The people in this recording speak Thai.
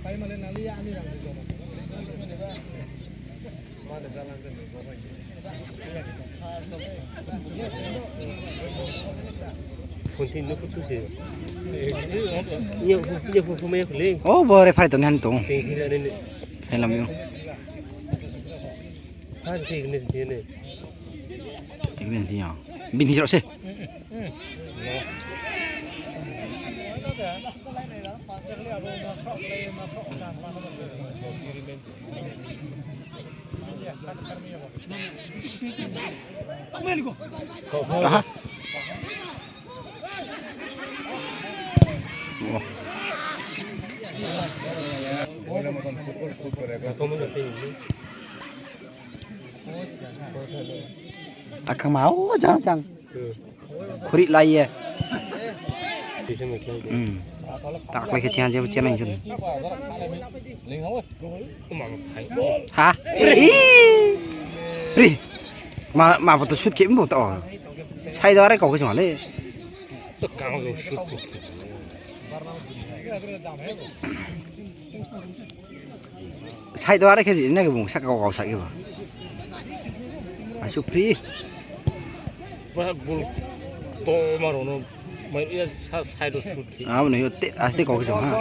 คนที่นึกตัวเสียยังคงไม่เล่นโอ้บ่ได้ไฟตรงนั้นตรง เพลงที่แล้วนี่ ให้ลำอยู่ ถ้าเพลงนี้สิเนี่ย อีกนิดเดียวบินที่เราสิอ่ะฮะตักข้างมาโอ้จังคุริไลอ่ะตักไปแค่เชียนเจ้าเชียนอะไรจนฮะรีมาประตูชุดเก็บหมดต่อใช่ตัวอะไรก็กระชังเลยใช่ตัวอะไรแค่นี้ก็บุ้งสักก็ใส่กี่บ่มาชุบพรีว่าบุลโตมาโรนไม่ใช่ใช่ตัวสุดที่มันอยู่เตะอาศัยก็กระชังฮะ